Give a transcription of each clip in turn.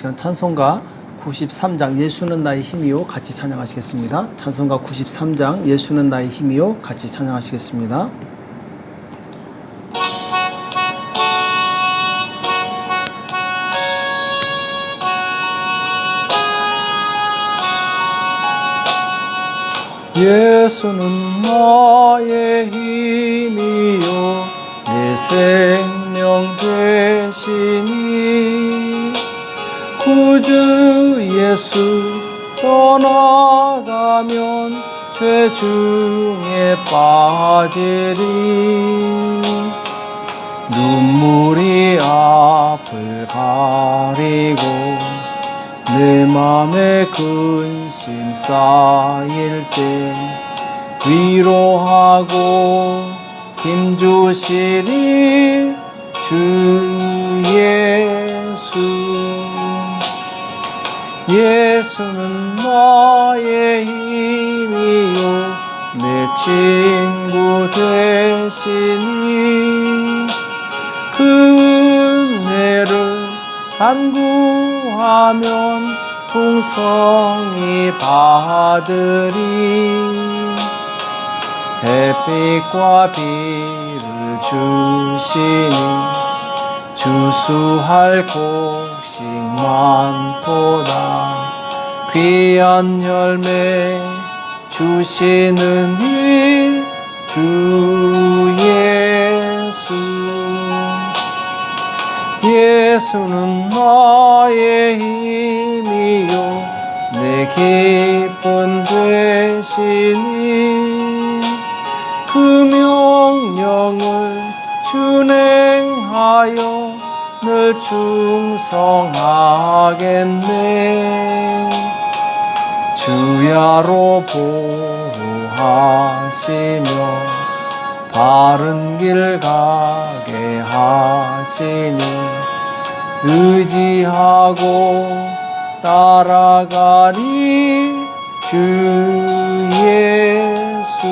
시간 찬송가 93장 예수는 나의 힘이요 같이 찬양하시겠습니다. 찬송가 93장 예수는 나의 힘이요 같이 찬양하시겠습니다. 예수는 나의 힘이요 내 생명 되시니 구주 예수 떠나가면 죄 중에 빠지리 눈물이 앞을 가리고 내 맘에 근심 쌓일 때 위로하고 힘주시리 주 예수. 예수는 나의 힘이요 내 친구 되시니 그 은혜를 간구하면 풍성히 받으리 햇빛과 비를 주시니 주수할 곡식 많도다 귀한 열매 주시는 이 주 예수. 예수는 나의 힘이요 내 기쁨 되시니 그 명령을 준행하여 늘 충성하겠네. 주야로 보호하시며 바른 길 가게 하시니 의지하고 따라가리 주 예수.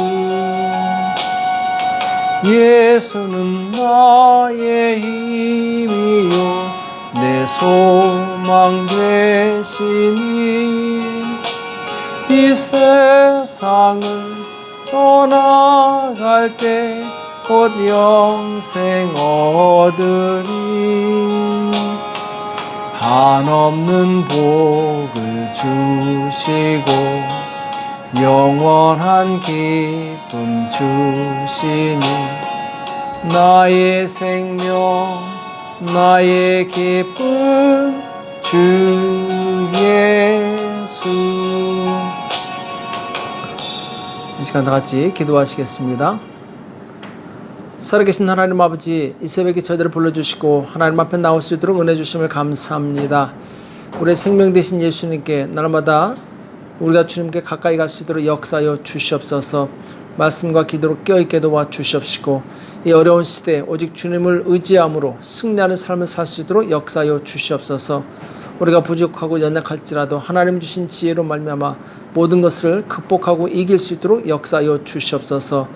예수는 나의 힘이요 내 소망 되시니 이 세상을 떠나갈 때 곧 영생 얻으리 한없는 복을 주시고 영원한 기쁨 주시니 나의 생명 나의 기쁨 주 예수. 이 시간 다 같이 기도하시겠습니다. 살아계신 하나님 아버지, 이 새벽에 저희들을 불러주시고 하나님 앞에 나올 수 있도록 은혜 주심을 감사합니다. 우리의 생명 되신 예수님께 날마다 우리가 주님께 가까이 갈 수 있도록 역사하여 주시옵소서. 말씀과 기도로 깨어있게 도와 주시옵시고 이 어려운 시대에 오직 주님을 의지함으로 승리하는 삶을 살 수 있도록 역사하여 주시옵소서. 우리가 부족하고 연약할지라도 하나님 주신 지혜로 말미암아 모든 것을 극복하고 이길 수 있도록 역사하여 주시옵소서.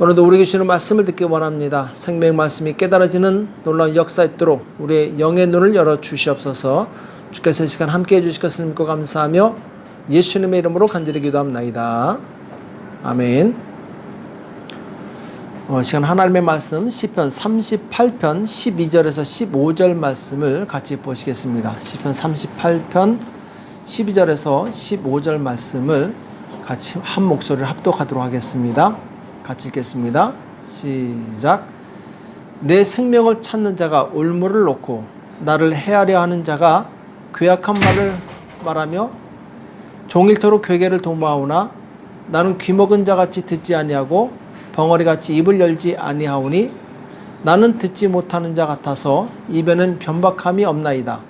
오늘도 우리에게 주시는 말씀을 듣기 원합니다. 생명 말씀이 깨달아지는 놀라운 역사 있도록 우리의 영의 눈을 열어 주시옵소서. 주께서 이 시간 함께해 주실 것을 믿고 감사하며 예수님의 이름으로 간절히 기도합나이다. 아멘. 시간 하나님의 말씀 시편 38편 12절에서 15절 말씀을 같이 보시겠습니다. 시편 38편 12절에서 15절 말씀을 같이 한 목소리를 합독하도록 하겠습니다. 같이 읽겠습니다. 시작. 내 생명을 찾는 자가 올무를 놓고 나를 해하려 하는 자가 괴악한 말을 말하며 종일토록 괴계를 도모하오나 나는 귀먹은 자같이 듣지 아니하고 벙어리같이 입을 열지 아니하오니 나는 듣지 못하는 자 같아서 입에는 변박함이 없나이다.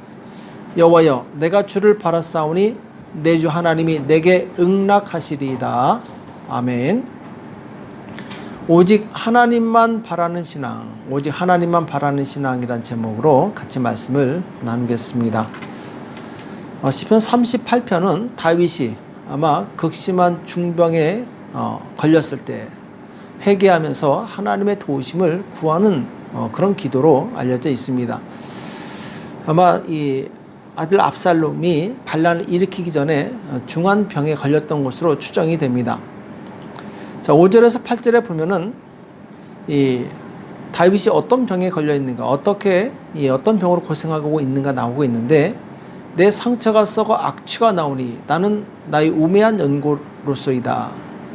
여호와여 내가 주를 바라사오니 내 주 하나님이 내게 응낙하시리이다. 아멘. 오직 하나님만 바라는 신앙, 오직 하나님만 바라는 신앙이란 제목으로 같이 말씀을 나누겠습니다. 시편 38편은 다윗이 아마 극심한 중병에 걸렸을 때 회개하면서 하나님의 도우심을 구하는 그런 기도로 알려져 있습니다. 아마 이 아들 압살롬이 반란을 일으키기 전에 중한 병에 걸렸던 것으로 추정이 됩니다. 자, 5절에서 8절에 보면은 이 다윗이 어떤 병에 걸려 있는가, 어떻게 어떤 병으로 고생하고 있는가 나오고 있는데, 내 상처가 썩어 악취가 나오니 나는 나의 우매한 연고로소이다.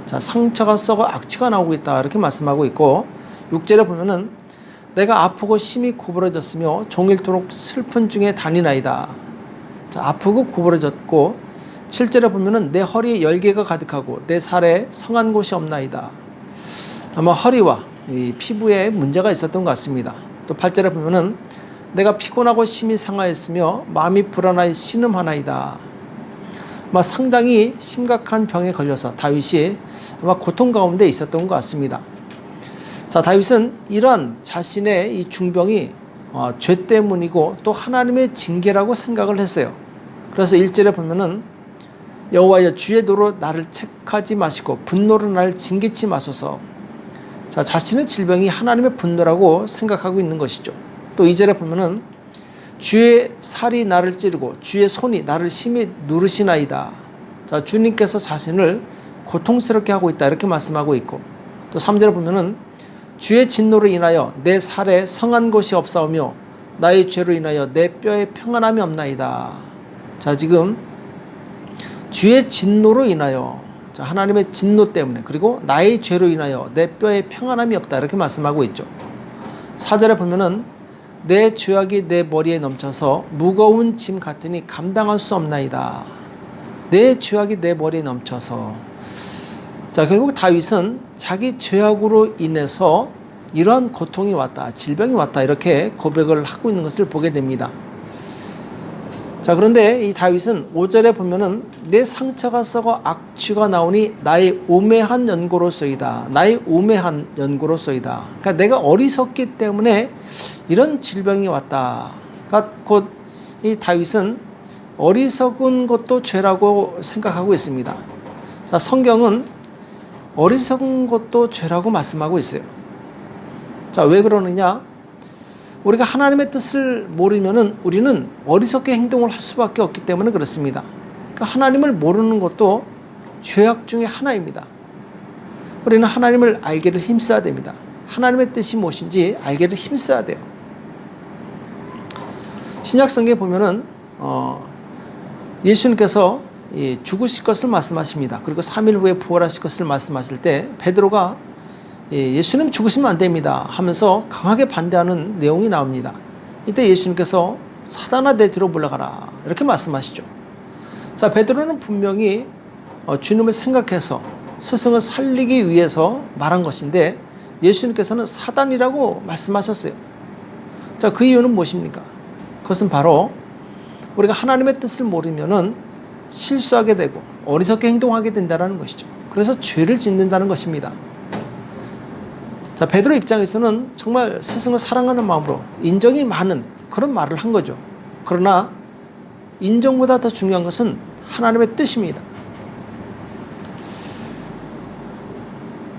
자, 상처가 썩어 악취가 나오고 있다 이렇게 말씀하고 있고, 6절에 보면은 내가 아프고 심히 구부러졌으며 종일토록 슬픈 중에 다니나이다. 자, 아프고 구부러졌고, 7절에 보면은 내 허리에 열개가 가득하고 내 살에 성한 곳이 없나이다. 아마 허리와 이 피부에 문제가 있었던 것 같습니다. 또 8절에 보면은 내가 피곤하고 심히 상하였으며 마음이 불안하여 신음하나이다. 아마 상당히 심각한 병에 걸려서 다윗이 아마 고통 가운데 있었던 것 같습니다. 자, 다윗은 이러한 자신의 이 중병이 죄 때문이고 또 하나님의 징계라고 생각을 했어요. 그래서 1절에 보면은 여호와여 주의 도로 나를 책하지 마시고 분노로 나를 징계치 마소서. 자, 자신의 질병이 하나님의 분노라고 생각하고 있는 것이죠. 또 2절에 보면은 주의 살이 나를 찌르고 주의 손이 나를 심히 누르시나이다. 자, 주님께서 자신을 고통스럽게 하고 있다 이렇게 말씀하고 있고, 또 3절에 보면은 주의 진노로 인하여 내 살에 성한 곳이 없사오며 나의 죄로 인하여 내 뼈에 평안함이 없나이다. 자, 지금 주의 진노로 인하여, 자, 하나님의 진노 때문에, 그리고 나의 죄로 인하여 내 뼈에 평안함이 없다 이렇게 말씀하고 있죠. 4절에 보면은 내 죄악이 내 머리에 넘쳐서 무거운 짐 같으니 감당할 수 없나이다. 내 죄악이 내 머리에 넘쳐서, 자, 결국 다윗은 자기 죄악으로 인해서 이러한 고통이 왔다, 질병이 왔다 이렇게 고백을 하고 있는 것을 보게 됩니다. 자, 그런데 이 다윗은 5절에 보면은 내 상처가 썩어 악취가 나오니 나의 우매한 연고로소이다. 나의 우매한 연고로소이다. 그러니까 내가 어리석기 때문에 이런 질병이 왔다. 그러니까 곧 이 다윗은 어리석은 것도 죄라고 생각하고 있습니다. 자, 성경은 어리석은 것도 죄라고 말씀하고 있어요. 자, 왜 그러느냐? 우리가 하나님의 뜻을 모르면은 우리는 어리석게 행동을 할 수밖에 없기 때문에 그렇습니다. 그러니까 하나님을 모르는 것도 죄악 중에 하나입니다. 우리는 하나님을 알기를 힘써야 됩니다. 하나님의 뜻이 무엇인지 알기를 힘써야 돼요. 신약성경에 보면은 예수님께서 죽으실 것을 말씀하십니다. 그리고 3일 후에 부활하실 것을 말씀하실 때 베드로가 예수님 죽으시면 안 됩니다 하면서 강하게 반대하는 내용이 나옵니다. 이때 예수님께서 사단아 내 뒤로 물러가라 이렇게 말씀하시죠. 자, 베드로는 분명히 주님을 생각해서 스승을 살리기 위해서 말한 것인데 예수님께서는 사단이라고 말씀하셨어요. 자, 그 이유는 무엇입니까? 그것은 바로 우리가 하나님의 뜻을 모르면은 실수하게 되고 어리석게 행동하게 된다는 것이죠. 그래서 죄를 짓는다는 것입니다. 자, 베드로 입장에서는 정말 스승을 사랑하는 마음으로 인정이 많은 그런 말을 한 거죠. 그러나 인정보다 더 중요한 것은 하나님의 뜻입니다.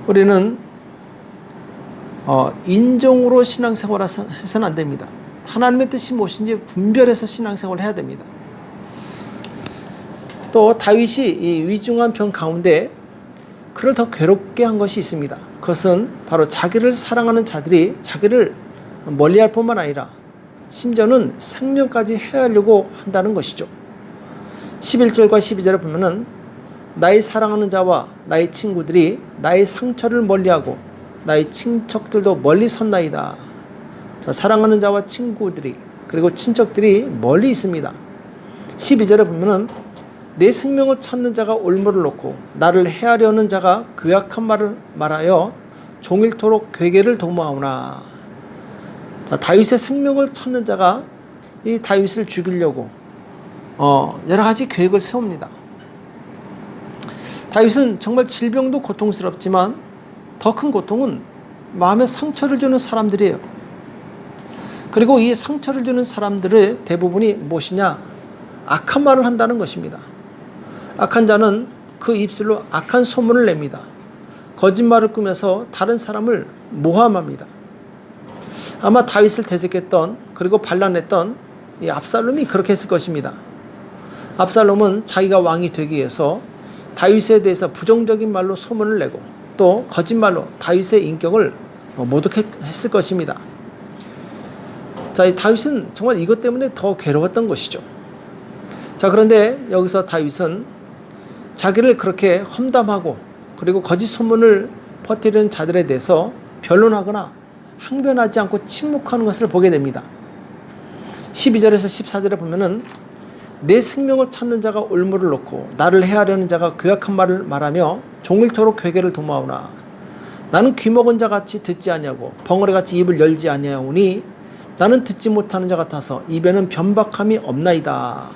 우리는 인정으로 신앙생활을 해서는 안 됩니다. 하나님의 뜻이 무엇인지 분별해서 신앙생활을 해야 됩니다. 또 다윗이 이 위중한 병 가운데 그를 더 괴롭게 한 것이 있습니다. 그것은 바로 자기를 사랑하는 자들이 자기를 멀리할 뿐만 아니라 심지어는 생명까지 해하려고 한다는 것이죠. 11절과 12절에 보면은 나의 사랑하는 자와 나의 친구들이 나의 상처를 멀리하고 나의 친척들도 멀리 섰나이다. 자, 사랑하는 자와 친구들이 그리고 친척들이 멀리 있습니다. 12절에 보면은 내 생명을 찾는 자가 올무를 놓고 나를 해하려는 자가 괴악한 말을 말하여 종일토록 괴계를 도모하오나. 자, 다윗의 생명을 찾는 자가 이 다윗을 죽이려고 여러 가지 계획을 세웁니다. 다윗은 정말 질병도 고통스럽지만 더 큰 고통은 마음에 상처를 주는 사람들이에요. 그리고 이 상처를 주는 사람들의 대부분이 무엇이냐? 악한 말을 한다는 것입니다. 악한 자는 그 입술로 악한 소문을 냅니다. 거짓말을 꾸며서 다른 사람을 모함합니다. 아마 다윗을 대적했던 그리고 반란했던 이 압살롬이 그렇게 했을 것입니다. 압살롬은 자기가 왕이 되기 위해서 다윗에 대해서 부정적인 말로 소문을 내고 또 거짓말로 다윗의 인격을 모독했을 것입니다. 자, 이 다윗은 정말 이것 때문에 더 괴로웠던 것이죠. 자, 그런데 여기서 다윗은 자기를 그렇게 험담하고 그리고 거짓 소문을 퍼뜨리는 자들에 대해서 변론하거나 항변하지 않고 침묵하는 것을 보게 됩니다. 12절에서 14절에 보면은 내 생명을 찾는 자가 올무를 놓고 나를 해하려는 자가 괴악한 말을 말하며 종일토록 괴계를 도모하오나 나는 귀먹은 자같이 듣지 아니하고 벙어리같이 입을 열지 아니하오니 나는 듣지 못하는 자 같아서 입에는 변박함이 없나이다.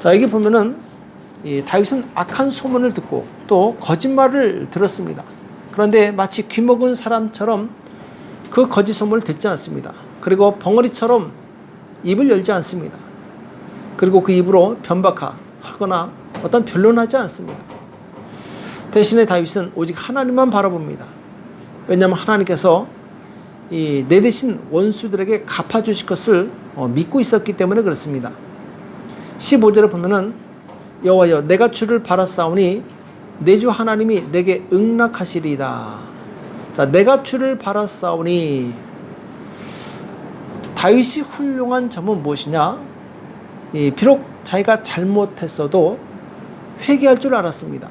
자, 여기 보면은 이 다윗은 악한 소문을 듣고 또 거짓말을 들었습니다. 그런데 마치 귀먹은 사람처럼 그 거짓 소문을 듣지 않습니다. 그리고 벙어리처럼 입을 열지 않습니다. 그리고 그 입으로 변박하거나 어떤 변론하지 않습니다. 대신에 다윗은 오직 하나님만 바라봅니다. 왜냐하면 하나님께서 내 대신 원수들에게 갚아주실 것을 믿고 있었기 때문에 그렇습니다. 15절에 보면은 여호와여 내가 주를 바라사오니 내 주 하나님이 내게 응낙하시리이다. 자, 내가 주를 바라사오니 다윗이 훌륭한 점은 무엇이냐? 비록 자기가 잘못했어도 회개할 줄 알았습니다.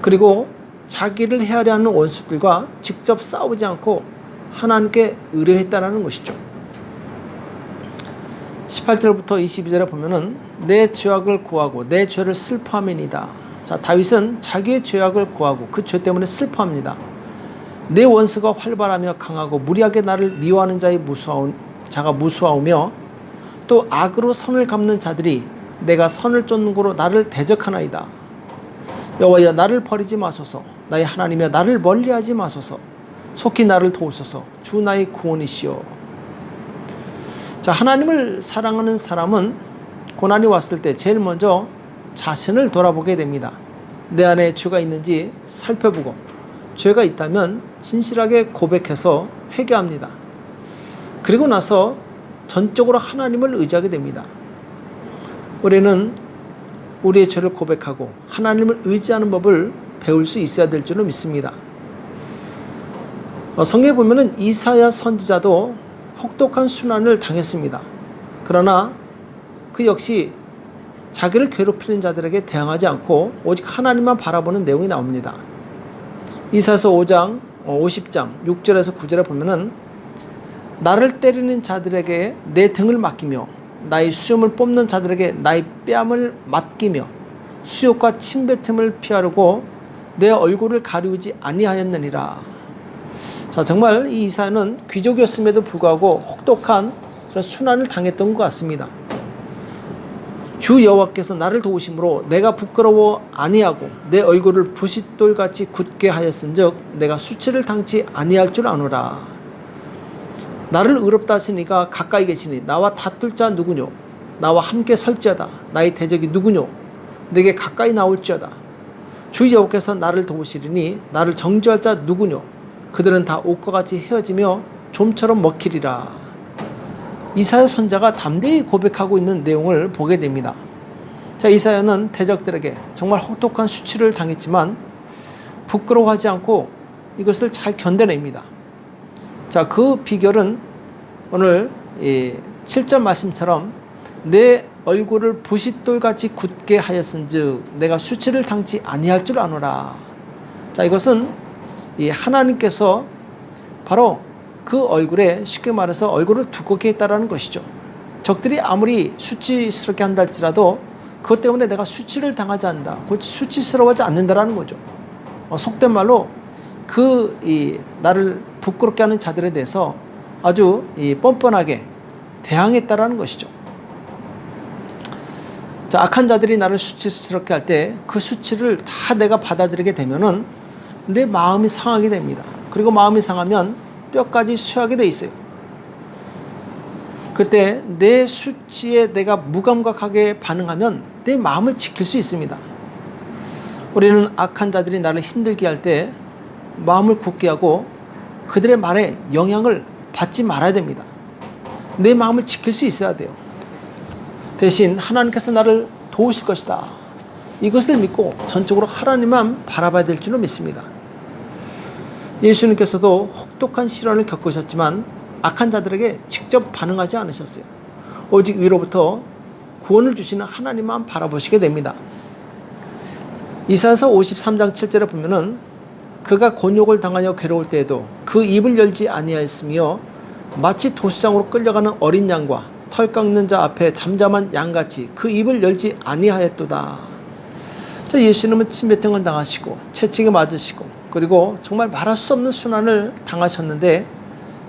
그리고 자기를 헤아려 하는 원수들과 직접 싸우지 않고 하나님께 의뢰했다는 것이죠. 18절부터 22절에 보면은 내 죄악을 고하고 내 죄를 슬퍼함이니이다. 자, 다윗은 자기의 죄악을 고하고 그 죄 때문에 슬퍼합니다. 내 원수가 활발하며 강하고 무리하게 나를 미워하는 자가 무수하오며 또 악으로 선을 갚는 자들이 내가 선을 쫓는 고로 나를 대적하나이다. 여호와여 나를 버리지 마소서. 나의 하나님이여 나를 멀리하지 마소서. 속히 나를 도우소서. 주 나의 구원이시여. 자, 하나님을 사랑하는 사람은 고난이 왔을 때 제일 먼저 자신을 돌아보게 됩니다. 내 안에 죄가 있는지 살펴보고 죄가 있다면 진실하게 고백해서 회개합니다. 그리고 나서 전적으로 하나님을 의지하게 됩니다. 우리는 우리의 죄를 고백하고 하나님을 의지하는 법을 배울 수 있어야 될 줄로 믿습니다. 성경에 보면은 이사야 선지자도 혹독한 순환을 당했습니다. 그러나 그 역시 자기를 괴롭히는 자들에게 대항하지 않고 오직 하나님만 바라보는 내용이 나옵니다. 이사야서 5장 50장 6절에서 9절에 보면은 나를 때리는 자들에게 내 등을 맡기며 나의 수염을 뽑는 자들에게 나의 뺨을 맡기며 수욕과 침뱉음을 피하려고 내 얼굴을 가리우지 아니하였느니라. 자, 정말 이 이사야는 귀족이었음에도 불구하고 혹독한 순환을 당했던 것 같습니다. 주 여호와께서 나를 도우심으로 내가 부끄러워 아니하고 내 얼굴을 부싯돌같이 굳게 하였은즉 내가 수치를 당치 아니할 줄 아노라. 나를 의롭다 하시니가 가까이 계시니 나와 다툴 자 누구뇨? 나와 함께 설지어다. 나의 대적이 누구뇨? 내게 가까이 나올지어다. 주 여호와께서 나를 도우시리니 나를 정죄할 자 누구뇨? 그들은 다 옷과 같이 헤어지며 좀처럼 먹히리라. 이사야 선자가 담대히 고백하고 있는 내용을 보게 됩니다. 자, 이사야는 대적들에게 정말 혹독한 수치를 당했지만 부끄러워하지 않고 이것을 잘 견뎌냅니다. 자, 그 비결은 오늘 7절 말씀처럼 내 얼굴을 부싯돌같이 굳게 하였은즉 내가 수치를 당치 아니할 줄 아노라. 자, 이것은 하나님께서 바로 그 얼굴에 쉽게 말해서 얼굴을 두껍게 했다라는 것이죠. 적들이 아무리 수치스럽게 한다 할지라도 그것 때문에 내가 수치를 당하지 않는다. 곧 수치스러워하지 않는다라는 거죠. 속된 말로 나를 부끄럽게 하는 자들에 대해서 아주 뻔뻔하게 대항했다라는 것이죠. 자, 악한 자들이 나를 수치스럽게 할 때 그 수치를 다 내가 받아들이게 되면은 내 마음이 상하게 됩니다. 그리고 마음이 상하면 뼈까지 쇠하게 돼 있어요. 그때 내 수치에 내가 무감각하게 반응하면 내 마음을 지킬 수 있습니다. 우리는 악한 자들이 나를 힘들게 할 때 마음을 굳게 하고 그들의 말에 영향을 받지 말아야 됩니다. 내 마음을 지킬 수 있어야 돼요. 대신 하나님께서 나를 도우실 것이다. 이것을 믿고 전적으로 하나님만 바라봐야 될 줄로 믿습니다. 예수님께서도 혹독한 시련을 겪으셨지만 악한 자들에게 직접 반응하지 않으셨어요. 오직 위로부터 구원을 주시는 하나님만 바라보시게 됩니다. 이사야서 53장 7절에 보면은 그가 곤욕을 당하여 괴로울 때에도 그 입을 열지 아니하였으며 마치 도수장으로 끌려가는 어린 양과 털 깎는 자 앞에 잠잠한 양같이 그 입을 열지 아니하였도다. 자, 예수님은 침뱉음을 당하시고 채찍에 맞으시고 그리고 정말 말할 수 없는 순환을 당하셨는데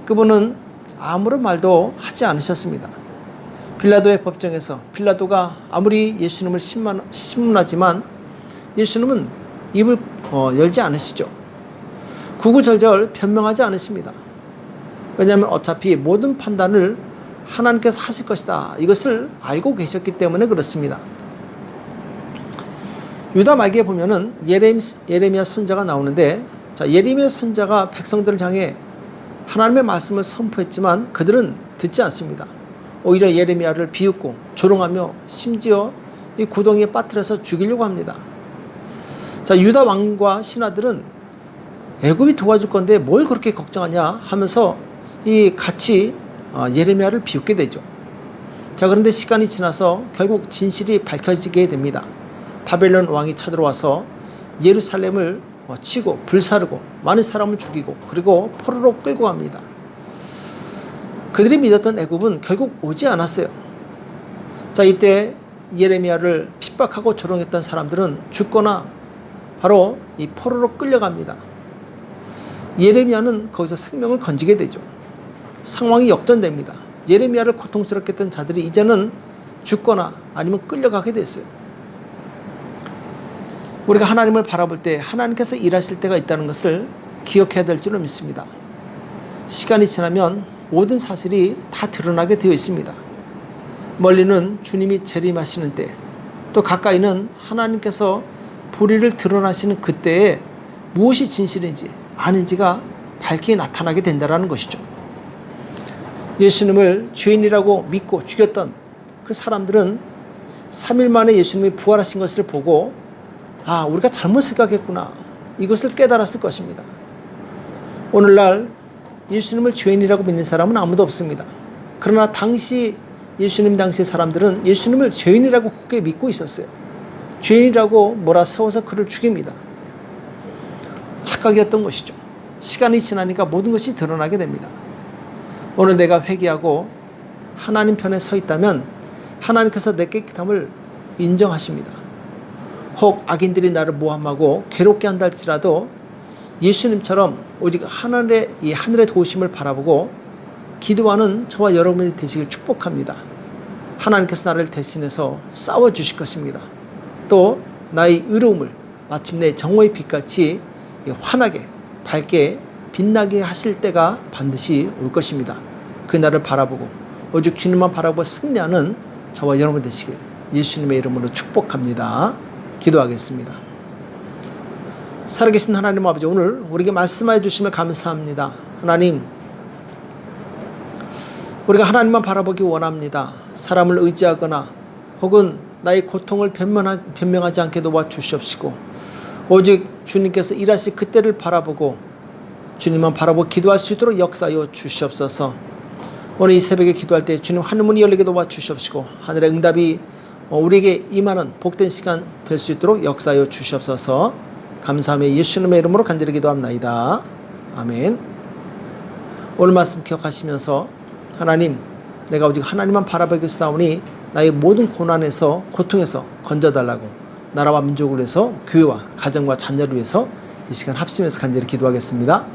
그분은 아무런 말도 하지 않으셨습니다. 빌라도의 법정에서 빌라도가 아무리 예수님을 신문하지만 예수님은 입을 열지 않으시죠. 구구절절 변명하지 않으십니다. 왜냐하면 어차피 모든 판단을 하나님께서 하실 것이다. 이것을 알고 계셨기 때문에 그렇습니다. 유다 말기에 보면은 예레미야 선자가 나오는데, 자, 예레미야 선자가 백성들을 향해 하나님의 말씀을 선포했지만 그들은 듣지 않습니다. 오히려 예레미야를 비웃고 조롱하며 심지어 이 구덩이에 빠뜨려서 죽이려고 합니다. 자, 유다 왕과 신하들은 애굽이 도와줄 건데 뭘 그렇게 걱정하냐 하면서 이 같이 예레미야를 비웃게 되죠. 자, 그런데 시간이 지나서 결국 진실이 밝혀지게 됩니다. 바벨론 왕이 쳐들어와서 예루살렘을 치고 불사르고 많은 사람을 죽이고 그리고 포로로 끌고 갑니다. 그들이 믿었던 애굽은 결국 오지 않았어요. 자, 이때 예레미야를 핍박하고 조롱했던 사람들은 죽거나 바로 이 포로로 끌려갑니다. 예레미야는 거기서 생명을 건지게 되죠. 상황이 역전됩니다. 예레미야를 고통스럽게 했던 자들이 이제는 죽거나 아니면 끌려가게 됐어요. 우리가 하나님을 바라볼 때 하나님께서 일하실 때가 있다는 것을 기억해야 될 줄을 믿습니다. 시간이 지나면 모든 사실이 다 드러나게 되어 있습니다. 멀리는 주님이 재림하시는 때, 또 가까이는 하나님께서 불의를 드러나시는 그때에 무엇이 진실인지 아닌지가 밝게 나타나게 된다는 것이죠. 예수님을 죄인이라고 믿고 죽였던 그 사람들은 3일 만에 예수님이 부활하신 것을 보고 우리가 잘못 생각했구나, 이것을 깨달았을 것입니다. 오늘날 예수님을 죄인이라고 믿는 사람은 아무도 없습니다. 그러나 당시 예수님 당시의 사람들은 예수님을 죄인이라고 굳게 믿고 있었어요. 죄인이라고 몰아세워서 그를 죽입니다. 착각이었던 것이죠. 시간이 지나니까 모든 것이 드러나게 됩니다. 오늘 내가 회개하고 하나님 편에 서 있다면 하나님께서 내 깨끗함을 인정하십니다. 혹 악인들이 나를 모함하고 괴롭게 한다 할지라도 예수님처럼 오직 하늘의 도우심을 바라보고 기도하는 저와 여러분이 되시길 축복합니다. 하나님께서 나를 대신해서 싸워주실 것입니다. 또 나의 의로움을 마침내 정오의 빛같이 환하게 밝게 빛나게 하실 때가 반드시 올 것입니다. 그 날을 바라보고 오직 주님만 바라보고 승리하는 저와 여러분 되시길 예수님의 이름으로 축복합니다. 기도하겠습니다. 살아계신 하나님 아버지, 오늘 우리에게 말씀하여 주시면 감사합니다. 하나님, 우리가 하나님만 바라보기 원합니다. 사람을 의지하거나 혹은 나의 고통을 변명하지 않게 도와주시옵시고 오직 주님께서 일하실 그때를 바라보고 주님만 바라보고 기도할 수 있도록 역사하여 주시옵소서. 오늘 이 새벽에 기도할 때 주님 하늘문이 열리게 도와주시옵시고 하늘의 응답이 우리에게 임하는 복된 시간 될 수 있도록 역사하여 주시옵소서. 감사하며 예수님의 이름으로 간절히 기도합나이다. 아멘. 오늘 말씀 기억하시면서 하나님, 내가 오직 하나님만 바라보겠사오니 나의 모든 고난에서 고통에서 건져달라고 나라와 민족을 위해서 교회와 가정과 자녀를 위해서 이 시간 합심해서 간절히 기도하겠습니다.